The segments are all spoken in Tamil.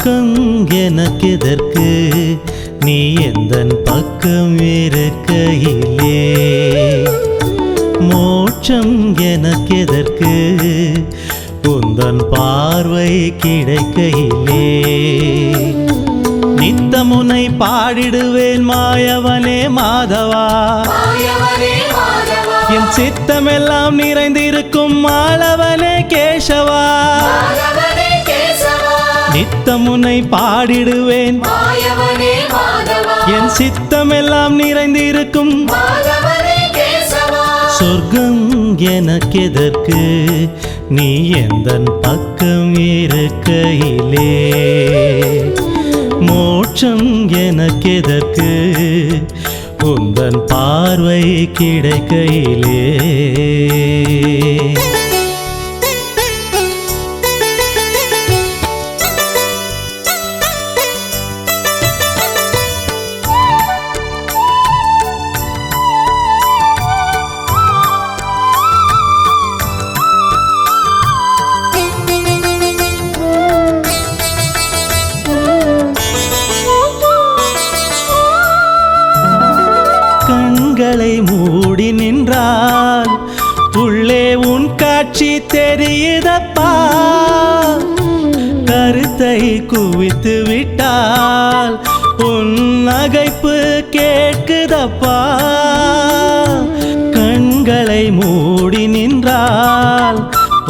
சொர்க்கம் எனக்கெதற்கு நீ எந்தன் பக்கம் இருக்கையிலே, மோட்சம் எனக்கெதற்கு உந்தன் பார்வை கிடைக்கையிலே. நித்தமுனை பாடிடுவேன் மாயவனே மாதவா, என் சித்தமெல்லாம் நிறைந்திருக்கும் மாலவனே கேசவா. நித்தமுனை பாடிடுவேன் என் சித்தமெல்லாம் நிறைந்திருக்கும். சொர்க்கம் எனக்கெதற்கு நீ எந்தன் பக்கம் இருக்கையிலே, மோட்சம் எனக்கெதற்கு உந்தன் பார்வை கிடைக்கையிலே. கண்களை மூடி நின்றால் உள்ளே உன் காட்சி தெரியுதப்பா, கருத்தை குவித்து விட்டால் உன் நகைப்பு கேட்குதப்பா. கண்களை மூடி நின்றால்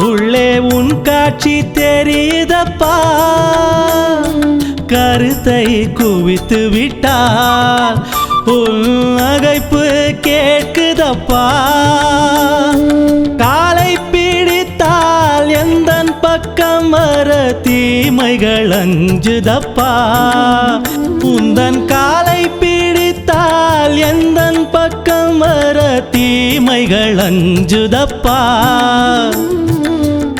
உள்ளே உன் காட்சி தெரியுதப்பா, கருத்தை குவித்து விட்டால் உன் நகைப்பு கேட்குதப்பா. காலை பிடித்தால் எந்தன் பக்கம் வர தீமைகள் அஞ்சுதப்பா, உந்தன் காலை பிடித்தால் எந்தன் பக்கம் வர தீமைகள் அஞ்சுதப்பா.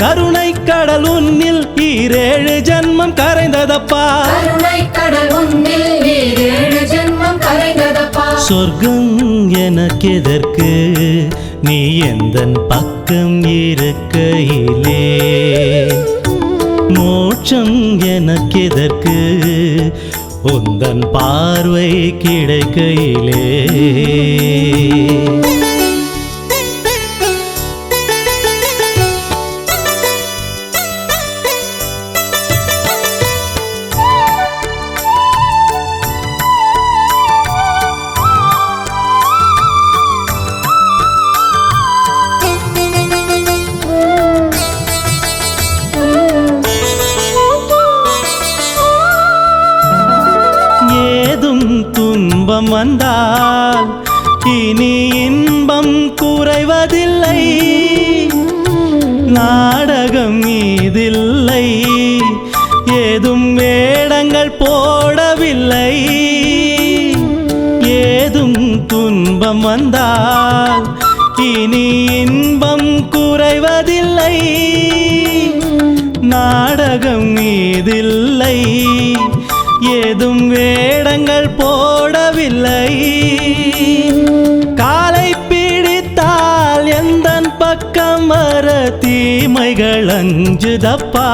கருணை கடல் உன்னில் 7 ஜன்மம் கரைந்ததப்பா, சொர்க்கம் எனக்கெதற்கு நீ எந்தன் பக்கம் இருக்கையிலே, மோட்சம் எனக்கெதற்கு உந்தன் பார்வை கிடைக்கையிலே. துன்பம் வந்தால் இனி இன்பம் குறைவதில்லை, நாடகம் மீதில்லை, ஏதும் வேடங்கள் போடவில்லை. ஏதும் துன்பம் வந்தால் இனி இன்பம் குறைவதில்லை, நாடகம் மீதில்லை, ஏதும் வேடங்கள் போடவில்லை. காலை பிடித்தால் எந்தன் பக்கம் வர தீமைகள் அஞ்சுதப்பா,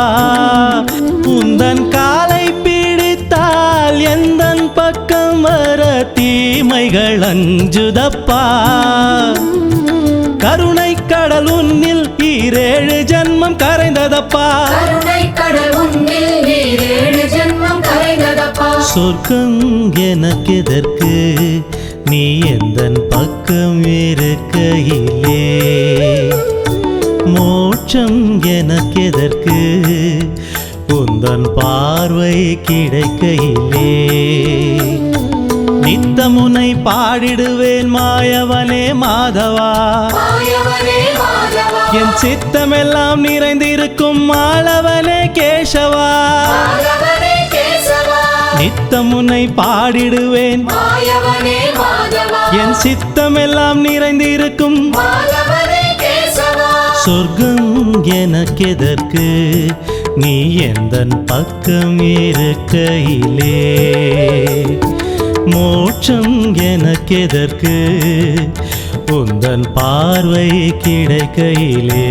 உந்தன் காலை பிடித்தால் எந்தன் பக்கம் வர தீமைகள் அஞ்சுதப்பா. கருணை கடல் உன்னில் 7 ஜன்மம் கரைந்ததப்பா, சொர்க்கம் எனக்கெதற்கு நீ எந்தன் பக்கம் இருக்கையிலே, மோட்சம் எனக்கெதற்கு உந்தன் பார்வை கிடைக்கையிலே. நித்தமுனை பாடிடுவேன் மாயவனே மாதவா, என் சித்தமெல்லாம் நிறைந்திருக்கும் மாலவனே கேசவா. நித்தமுனை பாடிடுவேன் என் சித்தமெல்லாம் நிறைந்திருக்கும். சொர்க்கம் எனக்கெதற்கு நீ எந்தன் பக்கம் இருக்கையிலே, மோட்சம் எனக்கெதற்கு உந்தன் பார்வை கிடைக்கையிலே.